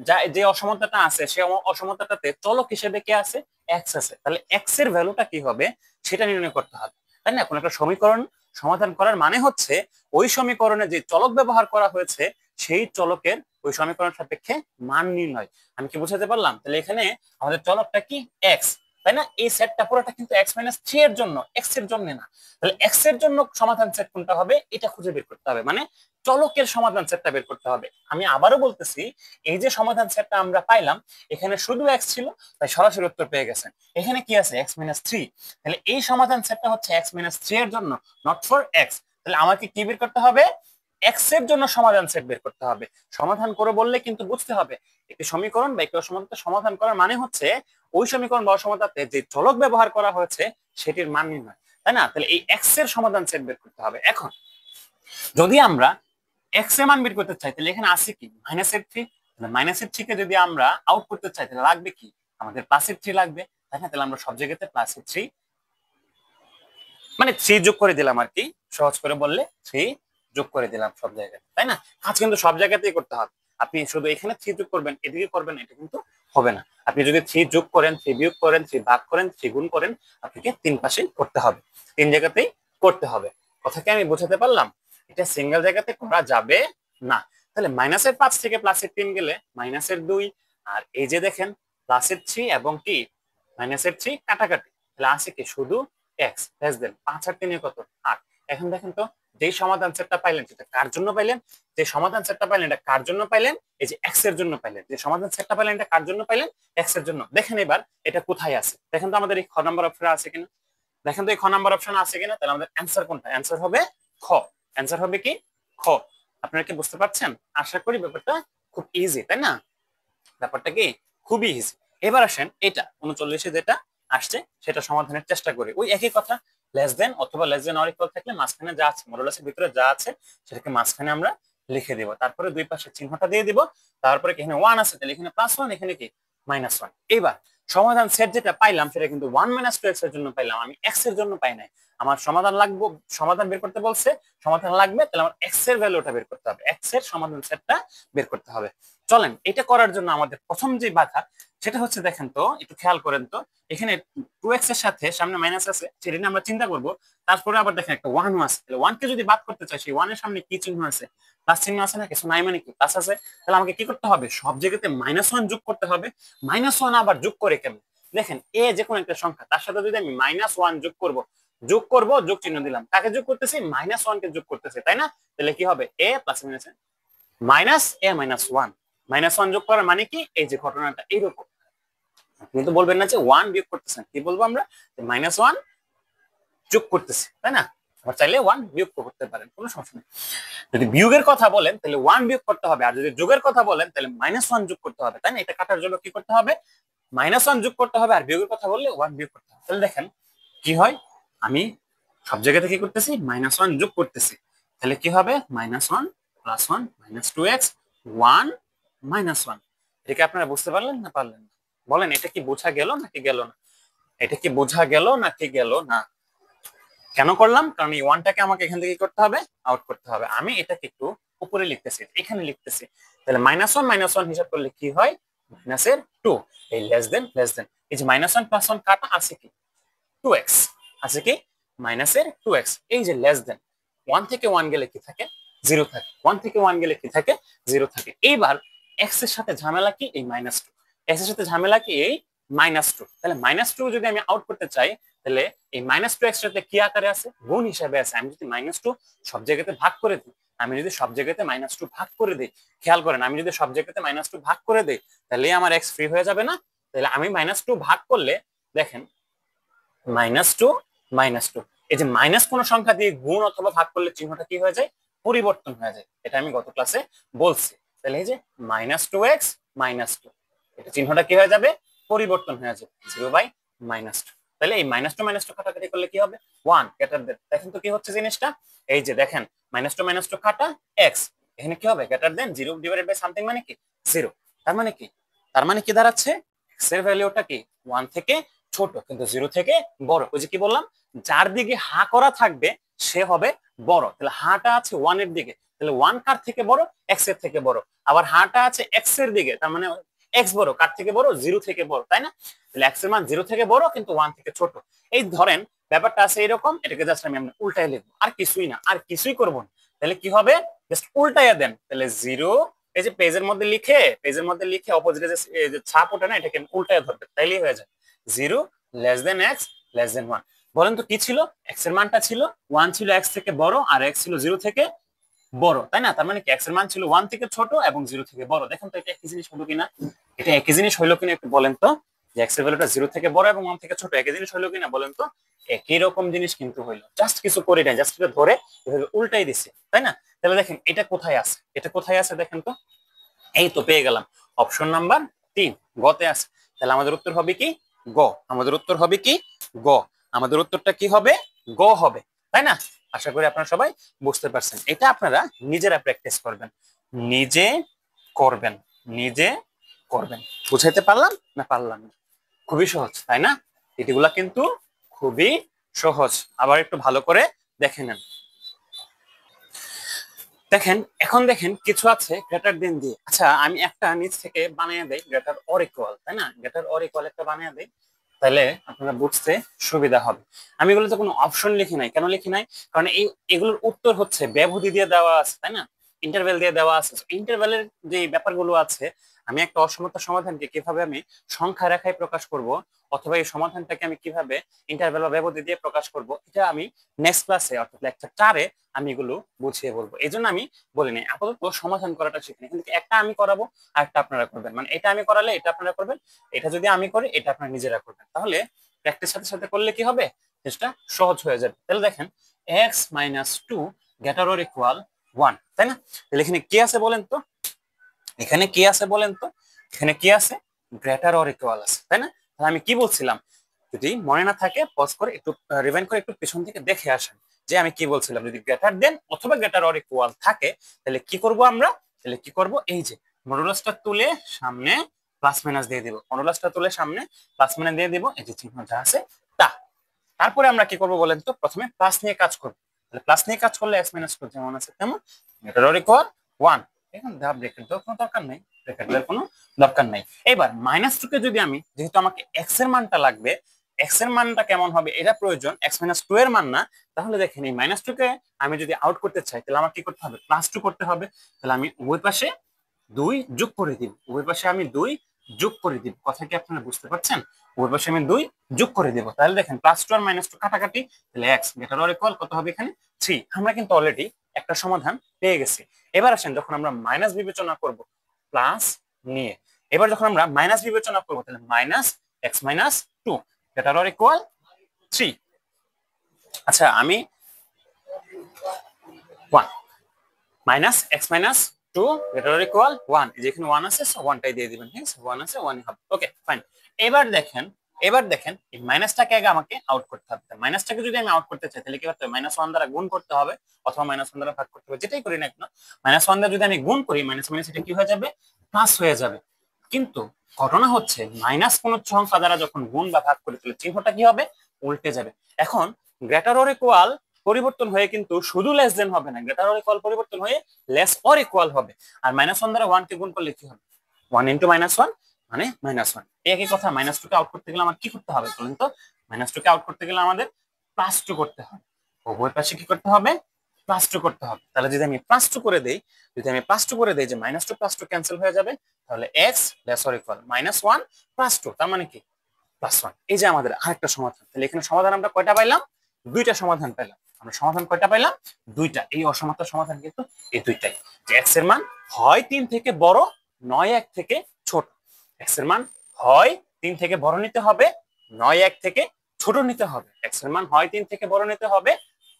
যা যে অসমতাটা আছে সে অসমতাটাতে চলক হিসেবে কে আছে? এক্স আছে। তাহলে এক্স এর ভ্যালুটা কি হবে সেটা নির্ণয় করতে হবে, তাই না? কোন একটা সমীকরণ সমাধান করার মানে হচ্ছে ওই সমীকরণে যে চলক ব্যবহার করা হয়েছে সেই চলকের ওই সমীকরণ সাপেক্ষে মান নির্ণয়। আমি কি বুঝাতে পারলাম? তাহলে এখানে আমাদের চলকটা কি? এক্স, তাই না? এই সেটটা পুরোটা কিন্তু এক্স মাইনাস থ্রি এর জন্য, এক্স এর জন্য না। তাহলে এক্স এর জন্য সমাধান সেট কোনটা হবে এটা খুঁজে বের করতে হবে, মানে চলকের সমাধান সেটটা বের করতে হবে। আমি আবারও বলতেছি, এই যে সমাধান সেটটা আমরা পাইলাম এখানে শুধু এক্স ছিল তাই সরাসরি উত্তর পেয়ে গেছেন। এখানে কি আছে? X minus three. তাহলে এই সমাধান সেটটা হচ্ছে এক্স মাইনাস থ্রি এর জন্য, নট ফর এক্স। তাহলে আমাকে কি বের করতে হবে? এক্স এর জন্য সমাধান সেট বের করতে হবে। সমাধান করে বললে কিন্তু বুঝতে হবে একটি সমীকরণ বা একটি অসমতা সমাধান করার মানে হচ্ছে ওই সমীকরণ বা অসমতাতে যে চলক ব্যবহার করা হয়েছে সেটির মান নির্ণয়, তাই না? তাহলে এই এক্স এর সমাধান সেট বের করতে হবে। এখন যদি আমরা এক্স এর মান বের করতে চাই তাহলে এখানে আছে কি? মাইনাস এর থ্রি। মাইনাস এর থ্রি কে যদি আমরা আউট করতে চাই তাহলে লাগবে কি? আমাদের প্লাস এর থ্রি লাগবে, তাই না? তাহলে আমরা সব জায়গাতে প্লাস এর থ্রি, মানে থ্রি যোগ করে দিলাম আর কি, সহজ করে বললে থ্রি যোগ করে দিলাম সব জায়গায়, তাই না? কাজ কিন্তু সব জায়গাতেই করতে হবে। আপনি শুধু এখানে থ্রি যোগ করবেন এদিকে করবেন এটা কিন্তু হবে না। আপনি যদি থ্রি যোগ করেন, থ্রি বিয়োগ করেন, থ্রি ভাগ করেন, থ্রি গুণ করেন, আপনাকে তিন পাশে করতে হবে, তিন জায়গাতেই করতে হবে। কথাকে আমি বোঝাতে পারলাম? এটা সিঙ্গেল জায়গাতে করা যাবে না। তাহলে মাইনাসের পাঁচ থেকে প্লাসের তিন গেলে মাইনাসের দুই, আর এই যে দেখেন প্লাসের থ্রি এবং কি মাইনাসের থ্রি কাটাকাটি, তাহলে আছে কি শুধু এক্স লেস দেন পাঁচ আর তিনে কত? আট। এখন দেখেন তো যেই সমাধান সেটটা পাইলেন সেটা কার জন্য পাইলেন? যে সমাধান সেটটা পাইলেন এটা কার জন্য পাইলেন? এই যে এক্স এর জন্য পাইলেন। যে সমাধান সেটটা পাইলেন এটা কার জন্য পাইলেন? এক্স এর জন্য। দেখেন এবার এটা কোথায় আছে, দেখেন তো আমাদের এই খ নাম্বার অপশন আছে কিনা। দেখেন তো এই খ নাম্বার অপশন আছে কিনা। তাহলে আমাদের অ্যান্সার কোনটা? অ্যান্সার হবে খ। অ্যান্সার হবে কি? খ। আপনারা কি বুঝতে পারছেন? আশা করি ব্যাপারটা খুব ইজি, তাই না? ব্যাপারটা কি খুবই ইজি। এবার আসেন এটা 39 যেটা আসছে সেটা সমাধানের চেষ্টা করি। ওই একই কথা, লেস দেন অথবা লেস দেন অর ইকুয়াল থাকলে মাঝখানে যা আছে মডুলাসের ভিতরে যা আছে সেটাকে মাঝখানে আমরা লিখে দিব, তারপরে দুই পাশে চিহ্নটা দিয়ে দিব, তারপরে এখানে ওয়ান আছে তাহলে এখানে প্লাস ওয়ান, এখানে কি মাইনাস ওয়ান। এবার সমাধান সেট যেটা পাইলাম সেটা কিন্তু ওয়ান মাইনাস টু এক্স এর জন্য পাইলাম, আমি এক্স এর জন্য পাই নাই। আমার সমাধান লাগবে, সমাধান বের করতে বলছে, সমাধান লাগবে, তাহলে আমার এক্স এর ভ্যালুটা বের করতে হবে, এক্স এর সমাধান সেটটা বের করতে হবে। চলেন এটা করার জন্য আমাদের প্রথম যে বাধা সেটা হচ্ছে, দেখেন তো একটু খেয়াল করেন তো, এখানে টু এক্স এর সাথে সামনে মাইনাস আছে সেটা নিয়ে আমরা চিন্তা করব। তারপরে আবার দেখেন একটা ওয়ান আছে, তাহলে ওয়ান কে যদি বাদ করতে চাই সেই ওয়ানের সামনে কি চিহ্ন আছে? প্লাস চিহ্ন আছে না? কিছু নাই মানে কি প্লাস আছে। তাহলে আমাকে কি করতে হবে? সব জায়গাতে মাইনাস ওয়ান যোগ করতে হবে। মাইনাস ওয়ান আবার যোগ করে কেমন? দেখেন এ যে কোনো একটা সংখ্যা তার সাথে যদি আমি মাইনাস ওয়ান যোগ করব, যোগ চিহ্ন দিলাম, কাকে যোগ করতেছি? মাইনাস ওয়ান কে যোগ করতেছি, তাই না? তাহলে কি হবে? এ প্লাস মাইনাস মাইনাস এ মাইনাস ওয়ান। মাইনাস ওয়ান যোগ করার মানে কি? এই যে ঘটনাটা এইরকম। কিন্তু বলবেন না যে ওয়ান বিয়োগ করতেছেন, কি বলবো আমরা? মাইনাস ওয়ান যোগ করতেছি, তাই না? আবার চাইলে ওয়ান বিয়োগ করতে পারেন, কোনো সমস্যা নেই। যদি বিয়োগের কথা বলেন তাহলে ওয়ান বিয়োগ করতে হবে, আর যদি যোগের কথা বলেন তাহলে মাইনাস ওয়ান যোগ করতে হবে, তাই না? এটা কাটার জন্য কি করতে হবে? মাইনাস ওয়ান যোগ করতে হবে, আর বিয়োগের কথা বললে ওয়ান বিয়োগ করতে হবে। তাহলে দেখেন কি হয়, আমি সব জায়গাতে কি করতেছি? মাইনাস ওয়ান যোগ করতেছি। তাহলে কি হবে? Minus one plus one minus two x one minus one. এটাকে আপনারা বুঝতে পারলেন না পারলেন না? বলেন এটা কি বোঝা গেল নাকি গেল না? এটা কি বোঝা গেল নাকি গেল না? কেন করলাম? কারণ এই ওয়ানটাকে আমাকে এখান থেকে করতে হবে, আউট করতে হবে। আমি এটাকে একটু উপরে লিখতেছি, এখানে লিখতেছি। তাহলে মাইনাস ওয়ান হিসাব করলে কি হয়? মাইনাসের টু। এই লেস দেন এই যে মাইনাস ওয়ান প্লাস ওয়ান কাটা আছে কি? টু এক্স আছে কি? মাইনাসের টু এক্স। এই যে লেস দেন, ওয়ান থেকে ওয়ান গেলে কি থাকে? জিরো থাকে। ওয়ান থেকে ওয়ান গেলে কি থাকে? জিরো থাকে। এইবার এক্স এর সাথে ঝামেলা কি? এই মাইনাস টু। এক্স এর সাথে ঝামেলা কি? এই মাইনাস টু। তাহলে মাইনাস টু যদি আমি আউট করতে চাই তাহলে এই মাইনাস টু এক্স সাথে কি আকারে আছে? গুণ হিসাবে আছে। আমি যদি মাইনাস টু সব জায়গাতে ভাগ করে দিই, আমি যদি সব জায়গাতে মাইনাস টু ভাগ করে দিই, খেয়াল করেন আমি যদি সব জায়গাতে মাইনাস টু ভাগ করে দিই তাহলে আমার এক্স ফ্রি হয়ে যাবে না? তাহলে আমি মাইনাস টু ভাগ করলে দেখেন মাইনাস টু মাইনাস টু, এই যে মাইনাস কোন সংখ্যা দিয়ে গুণ অথবা ভাগ করলে চিহ্নটা কি হয়ে যায়? পরিবর্তন হয়ে যায়। এটা আমি গত ক্লাসে বলছি। তাহলে এই যে minus two x minus two, এটা চিহ্নটা কি হয়ে যাবে? পরিবর্তন হয়ে যাবে, জিরো বাই মাইনাস টু। তাহলে এই মাইনাস টু কাটাকাটি করলে কি হবে? ওয়ান গ্রেটার দেন, দেখেন তো কি হচ্ছে জিনিসটা? এই যে দেখেন মাইনাস টু কাটা এক্স, এখানে কি হবে? Greater than zero divided by something মানে কি? জিরো। তার মানে কি, তার মানে কি দাঁড়াচ্ছে, এক্স এর ভ্যালুটা কি 1 থেকে ছোট কিন্তু 0 থেকে বড়। ওই যে কি বললাম, যার দিকে হা করা থাকবে সে হবে বড়। তাহলে হাটা আছে 1 এর দিকে, তাহলে 1 কার থেকে বড়, এক্স এর থেকে বড়। আবার হাটা আছে এক্স এর দিকে, তার মানে এক্স বড়, কার থেকে বড়, 0 থেকে বড়, তাই না? তাহলে এক্স এর মান 0 থেকে বড় কিন্তু 1 থেকে ছোট। এই ধরেন ব্যাপারটা আছে এরকম, এটাকে জাস্ট আমি উল্টায় লিখবো, আর কিছুই না, আর কিছুই করবো না। তাহলে কি হবে, জাস্ট উল্টাইয়া দেন। তাহলে 0, এই যে পেজের মধ্যে লিখে অপোজিটে যে ছাপ ওঠে না, এটাকে উল্টায় ধরবে, তাইলেই হয়ে যায় 0 less than x less than 1। বলেন তো কি ছিল, এক্স এর মানটা ছিল 1 ছিল এক্স থেকে বড়, আর এক্স ছিল 0 থেকে বড়, তাই না? তার মানে কি এক্স এর মান ছিল 1 থেকে ছোট এবং 0 থেকে বড়। দেখেন তো এটা একই জিনিস হলো কিনা, এটা একই জিনিস হইলো কিনা একটু বলেন তো, যে এক্স এর ভ্যালুটা 0 থেকে বড় এবং 1 থেকে ছোট একই জিনিস হইলো কিনা বলেন তো। একই রকম জিনিস কিন্তু হইলো, জাস্ট কিছু করি নাই, জাস্ট এটা ধরে এভাবে উল্টাই দিছে, তাই না? তাহলে দেখেন এটা কোথায় আছে, এটা কোথায় আছে দেখেন তো, এই তো পেয়ে গেলাম, অপশন নাম্বার 3 গতে আছে। তাহলে আমাদের উত্তর হবে কি, গ। আমাদের উত্তর হবে কি, গ। আমাদের উত্তরটা কি হবে, গ হবে, তাই না? আশা করি আপনারা সবাই বুঝতে পারছেন। এটা আপনারা নিজেরা প্র্যাকটিস করবেন, নিজে করবেন, নিজে করবেন। বুঝাইতে পারলাম না পারলাম না? খুবই সহজ, তাই না? এগুলা কিন্তু খুবই সহজ। আবার একটু ভালো করে দেখে নেন। দেখেন এখন দেখেন কিছু আছে গ্রেটার দেন দিয়ে। আচ্ছা আমি একটা নিচ থেকে বানিয়ে দেই গ্রেটার অর ইকুয়াল, তাই না? গ্রেটার অর ইকুয়াল একটা বানিয়ে দেই, তাহলে আপনারা বুঝতে সুবিধা হবে। আমি এগুলোতে কোনো অপশন লিখি নাই, কেন লিখি নাই, কারণ এগুলোর উত্তর হচ্ছে ব্যবধি দিয়ে দেওয়া আছে, তাই না? ইন্টারভ্যাল দিয়ে দেওয়া আছে। ইন্টারভ্যালের যে ব্যাপারগুলো আছে, আমি একটা অসমতার সমাধানকে কিভাবে আমি সংখ্যা রেখায় প্রকাশ করব, অথবা এই সমাধানটাকে আমি কিভাবে ইন্টারভ্যাল বা ব্যবধি দিয়ে প্রকাশ করব, এটা আমি নেক্সট ক্লাসে অর্থাৎ লেকচার 4-এ আমি এগুলো বুঝিয়ে বলবো। এই জন্য আমি বলিনি, আপাতত সমাধান করাটা শিখিনি, কিন্তু একটা আমি করাবো আর একটা আপনারা করবেন। মানে এটা আমি করালে এটা আপনারা করবেন, এটা যদি আমি করি এটা আপনারা নিজেরা করবেন। তাহলে প্র্যাকটিস সাথে সাথে করলে কি হবে, জিনিসটা সহজ হয়ে যাবে। তাহলে দেখেন x - 2 গ্রেটার অর ইকুয়াল 1, তাই না? তাহলে এখানে কি আছে বলেন তো, এখানে কি আছে বলেন তো, এখানে কি আছে, গ্রেটার অর ইকুয়াল আছে, তাই না? তাহলে আমি কি বলছিলাম, যদি মনে না থাকে পজ করে একটু রিভাইন্ড করে একটু পেছন থেকে দেখে আসেন যে আমি কি বলছিলাম। যদি গ্রেটার দেন অথবা গ্রেটার অর ইকুয়াল থাকে, তাহলে কি করব আমরা, তাহলে কি করব, এই যে মডুলাসটা তুলে সামনে প্লাস মাইনাস দিয়ে দিব, মডুলাসটা তুলে সামনে প্লাস মাইনাস দিয়ে দিব, এই যে চিহ্ন যা আছে তা। তারপরে আমরা কি করব বলেন তো, প্রথমে প্লাস নিয়ে কাজ করব। তাহলে প্লাস নিয়ে কাজ করলে x - 2 যেমন আছে তেমন গ্রেটার অর ইকুয়াল 1। এখন ব্রেকেট দেওয়ার কোনো দরকার নাই, ব্রেকেট দেওয়ার কোনো দরকার নাই। এবার -2 কে যদি আমি, যেহেতু আমাকে x এর মানটা লাগবে, x এর মানটা কেমন হবে এটা প্রয়োজন, x - 2 এর মান না। তাহলে দেখেন এই -2 কে আমি যদি আউট করতে চাই, তাহলে আমার কি করতে হবে, +2 করতে হবে। তাহলে আমি উভয় পাশে 2 যোগ করে দিব, উভয় পাশে আমি 2 যোগ করে দিব। কথা কি আপনারা বুঝতে পারছেন? উভয় পাশে আমি 2 যোগ করে দিব। তাহলে দেখেন +2 আর -2 কাটাকাটি, তাহলে x গ্রেটার অর ইকুয়াল কত হবে এখানে 3। আমরা কিন্তু অলরেডি একটা সমাধান পেয়ে গেছি। এবার আসেন যখন আমরা মাইনাস বিবেচনা করব প্লাস নিয়ে, এবার যখন আমরা মাইনাস বিবেচনা করব, তাহলে -x - 2 গ্রেটার অর ইকুয়াল 3। আচ্ছা আমি 1 -x - 2 গ্রেটার অর ইকুয়াল 1, যেখানে 1 আছে সো 1টাই দিয়ে দিবেন, ঠিক আছে? 1 আছে 1ই হবে, ওকে ফাইন। এবার দেখেন, এবার দেখেন এই মাইনাসটাকে আগে আমাকে আউট করতে হবে। মাইনাসটাকে যদি আমি আউট করতে চাই, তাহলে কি করতে হবে, -1 দ্বারা গুণ করতে হবে অথবা -1 দ্বারা ভাগ করতে হবে, যেটাই করি না কেন। -1 দ্বারা যদি আমি গুণ করি, মাইনাস মাইনাস এটা কি হয়ে যাবে, প্লাস হয়ে যাবে। কিন্তু ঘটনা হচ্ছে মাইনাস কোন সংখ্যা দ্বারা যখন গুণ বা ভাগ করি, তাহলে চিহ্নটা কি হবে, উল্টে যাবে। এখন গ্রেটার অর ইকুয়াল পরিবর্তন হয়ে কিন্তু শুধু লেস দেন হবে না, গ্রেটার অর ইকুয়াল পরিবর্তন হয়ে লেস অর ইকুয়াল হবে। আর -1 দ্বারা 1 কে গুণ করলে কি হবে, 1 * -1 মানে -1। একই কথা, -2 কে আউট করতে গেলে আমার কি করতে হবে বলেন তো, -2 কে আউট করতে গেলে আমাদের +2 করতে হবে, উভয় পাশে কি করতে হবে, +2 করতে হবে। তাহলে যদি আমি +2 করে দেই, যদি আমি +2 করে দেই, যে -2 +2 ক্যান্সেল হয়ে যাবে, তাহলে x লেস অর ইকুয়াল -1 +2, তার মানে কি +1। এই যে আমাদের আরেকটা সমাধান। তাহলে এখানে সমাধান আমরা কয়টা পাইলাম, দুইটা সমাধান পাইলাম। আমরা সমাধান কয়টা পাইলাম, দুইটা। এই অসমতার সমাধান কিন্তু এই দুইটাই, যে x এর মান হয় 3 থেকে বড়, নয় 1 থেকে ছোট। x এর মান হয় 3 থেকে বড় নিতে হবে, নয় 1 থেকে ছোট নিতে হবে। x এর মান হয় 3 থেকে বড় নিতে হবে,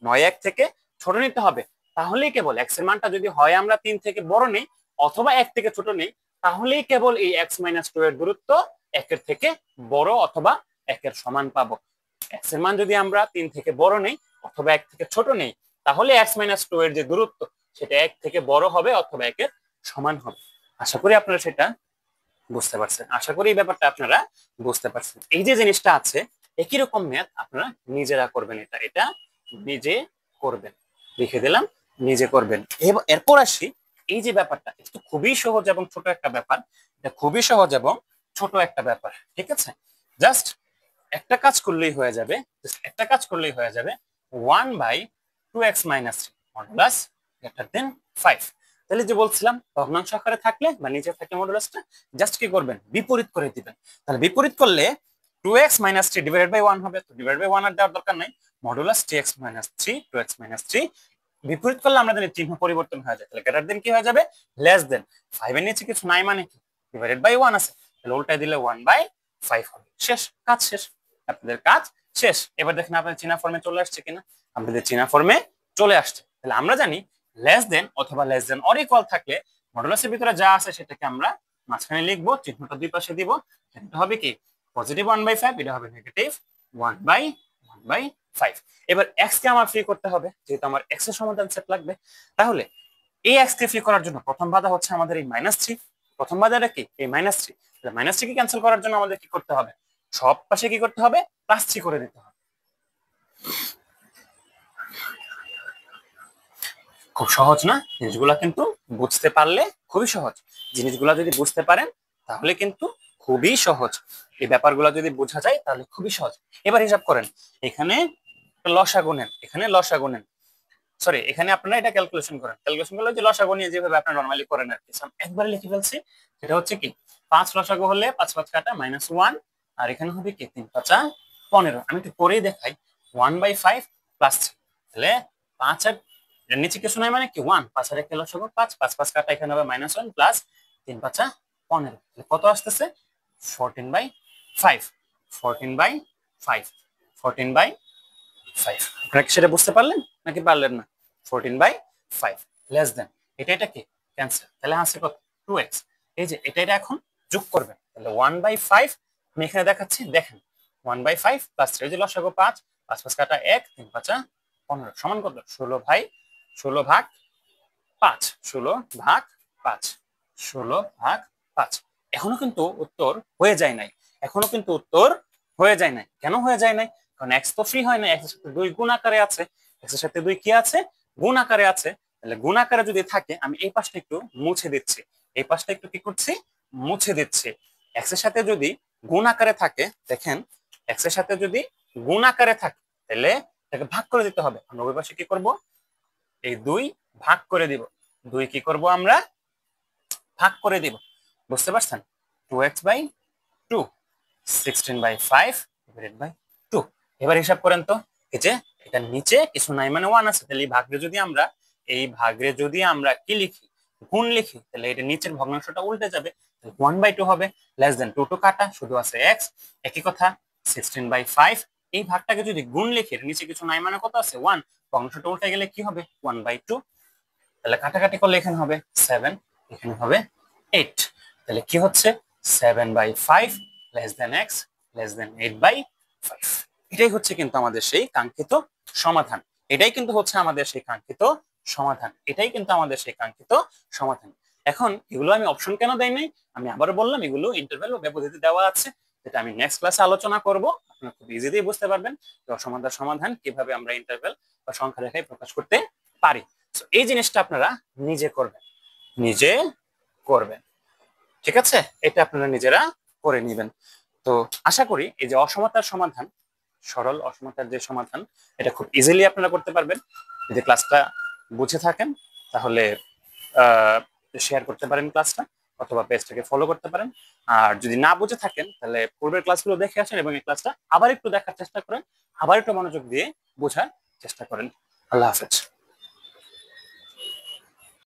নয় 1 থেকে ছোট নিতে হবে। তাহলেই কেবল x এর মানটা যদি হয় আমরা 3 থেকে বড় নেই অথবা 1 থেকে ছোট নেই, তাহলেই কেবল এই x - 2 এর দূরত্ব 1 এর থেকে বড় অথবা 1 এর সমান পাবো। x এর মান যদি আমরা 3 থেকে বড় নেই অথবা 1 থেকে ছোট নেই, তাহলে x - 2 এর যে দূরত্ব সেটা 1 থেকে বড় হবে অথবা 1 এর সমান হবে। আশা করি আপনারা সেটা বুঝতে পারছেন, আশা করি এই ব্যাপারটা আপনারা বুঝতে পারছেন। এই যে জিনিসটা আছে, একই রকম ম্যাথ আপনারা নিজেরা করবেন, এটা এটা নিজে করবেন, লিখে দিলাম, নিজে করবেন। এরপর আসি, এই যে ব্যাপারটা এটা তো খুবই সহজ এবং ছোট একটা ব্যাপার, এটা খুবই সহজ এবং ছোট একটা ব্যাপার, ঠিক আছে? জাস্ট একটা কাজ করলেই হয়ে যাবে, একটা কাজ করলেই হয়ে যাবে, 1/2x - 3 মডুলাস গ্রেটার দেন 5। তাহলে যে বলছিলাম ভগ্নাংশ আকারে থাকলে বা নিচে থাকলে মডুলাসটা জাস্ট কি করবেন, বিপরীত করে দিবেন। তাহলে বিপরীত করলে 2x - 3 ডিভাইডেড বাই 1 হবে, তো ডিভাইড বাই 1 আর দেওয়ার দরকার নাই, মডুলাস 2x - 3 2x - 3। বিপরীত করলে আমরা জানি চিহ্ন পরিবর্তন হয়ে যায়, তাহলে গ্রেটার দেন কি হয়ে যাবে, লেস দেন। 5 এর নিচে কিছু নাই মানে কি, ডিভাইডেড বাই 1 আছে, তাহলে উল্টায় দিলে 1/5 হবে। শেষ, কাজ শেষ, আপনাদের কাজ শেষ। এবার দেখেন আপনাদের চীনা ফর্মে চলে আসছে কিনা, আপনাদের চীনা ফর্মে চলে আসছে। তাহলে আমরা জানি লেস দেন অথবা লেস দেন অর ইকুয়াল থাকলে মডুলাসের ভিতরে যা আছে সেটাকে আমরা মাঝখানে লিখবো, চিহ্নটা দুই পাশে দিব। এটা হবে কি পজিটিভ 1/5, এটা হবে নেগেটিভ 1/5। এবার এক্স কে আমার ফ্রি করতে হবে, যেহেতু আমার এক্স এর সমাধান সেট লাগবে। তাহলে এই এক্স কে ফ্রি করার জন্য প্রথম বাধা হচ্ছে আমাদের এই -3, প্রথম বাধাটা কি এই -3। তাহলে -3 কে ক্যান্সেল করার জন্য আমাদের কি করতে হবে, সব পাশে কি করতে হবে, +3 করে দিতে হবে। খুব সহজ না জিনিসগুলা, কিন্তু বুঝতে পারলে খুবই সহজ। জিনিসগুলা যদি বুঝতে পারেন তাহলে কিন্তু খুবই সহজ, এই ব্যাপারগুলো যদি বোঝা যায় তাহলে খুবই সহজ। এবার হিসাব করেন, এখানে লসাগু নেন, এখানে লসাগু নেন, সরি এখানে আপনারা এটা ক্যালকুলেশন করেন, ক্যালকুলেশন করলে যে লসাগু নিয়ে যেভাবে আপনারা নরমালি করেন আর কি, একবারে লিখে ফেলছি। সেটা হচ্ছে কি 5 লসাগু হলে 5 5 কাটা -1, আর এখানে হবে কি 3 5 15। আমি একটু করেই দেখাই, 1/5 + 3, তাহলে 5 আর এর নিচে কিছু নাই মানে কি 1, 5 আর 1 লসাগু 5, 5 5 কাটা এখানে হবে -1 প্লাস 3 5 15, কত আসতেছে 14/5, 14/5, 14/5। আপনারা কি সেটা বুঝতে পারলেন নাকি পারলেন না? 14/5 লেস দেন, এটা কি ক্যান্সেল, তাহলে আছে কত 2x। এই যে এটা এখন যোগ করবেন, তাহলে 1/5 আমি এখানে দেখাচ্ছি, দেখেন 1/5 প্লাস 3, যে লসাগু 5, 5 5 কাটা 1, 3 5 15 সমান কত 16/5, 16/5, 16/5। এখনো কিন্তু উত্তর হয়ে যায় নাই, এখনো কিন্তু উত্তর হয়ে যায় নাই। কেন হয়ে যায় নাই, কারণ এক্স তো ফ্রি হয় না, এক্স এর সাথে 2 গুণ আকারে আছে, এক্স এর সাথে 2 কি আছে, গুণ আকারে আছে। তাহলে গুণ আকারে যদি থাকে, আমি এই পাশটা একটু মুছে দিচ্ছি, এই পাশটা একটু কি করছি, মুছে দিচ্ছি। এক্স এর সাথে যদি গুণ আকারে থাকে, দেখেন এক্স এর সাথে যদি গুণ আকারে থাকে তাহলে এটাকে ভাগ করে দিতে হবে। আমরা ওই পাশে কি করব, এই 2 ভাগ করে দিব, 2 কি করব আমরা ভাগ করে দিব, বুঝতে পারছেন? 2x/2, 16/5 divided by 2। এবার হিসাব করেন তো, এই যে এটার নিচে কিছু নাই মানে 1 আছে, তাহলে এই ভাগরে যদি আমরা কি লিখি, গুণ লিখি, তাহলে এটা নিচের ভগ্নাংশটা উল্টে যাবে, 1/2 হবে। লেস দেন 2 টু কাটা, শুধু আছে x, একই কথা 16/5। এই ভাগটাকে যদি গুণ লিখি, এর নিচে কিছু নাই মানে কত আছে 1, ভগ্নাংশটা উল্টে গেলে কি হবে 1/2। তাহলে কাটাকাটি করলে এখানে হবে 7, এখানে হবে 8। তাহলে কি হচ্ছে 7/5 less than x less than 8/5। এটাই হচ্ছে কিন্তু আমাদের সেই কাঙ্ক্ষিত সমাধান, এটাই কিন্তু হচ্ছে আমাদের সেই কাঙ্ক্ষিত সমাধান, এটাই কিন্তু আমাদের সেই কাঙ্ক্ষিত সমাধান। এখন এগুলো আমি অপশন কেন দেই নাই, আমি আবারও বললাম এগুলো ইন্টারভ্যাল ও ব্যবধিতে দেওয়া আছে, যেটা আমি নেক্সট ক্লাসে আলোচনা করব। আপনারা খুব ইজিলি বুঝতে পারবেন যে অসমাধান সমাধান কিভাবে আমরা ইন্টারভ্যাল বা সংখ্যা রেখায় প্রকাশ করতে পারি। এই জিনিসটা আপনারা নিজে করবেন, নিজে করবেন, ঠিক আছে? এটা আপনারা নিজেরা করে নেবেন। তো আশা করি এই যে অসমতার সমাধান, সরল অসমতার যে সমাধান, এটা খুব ইজিলি আপনারা করতে পারবেন। যদি ক্লাসটা বুঝে থাকেন তাহলে শেয়ার করতে পারেন ক্লাসটা, অথবা পেজটাকে ফলো করতে পারেন। আর যদি না বুঝে থাকেন তাহলে পূর্বের ক্লাসগুলো দেখে আসেন এবং এই ক্লাসটা আবার একটু দেখার চেষ্টা করেন, আবার একটু মনোযোগ দিয়ে বোঝার চেষ্টা করেন। আল্লাহ হাফেজ।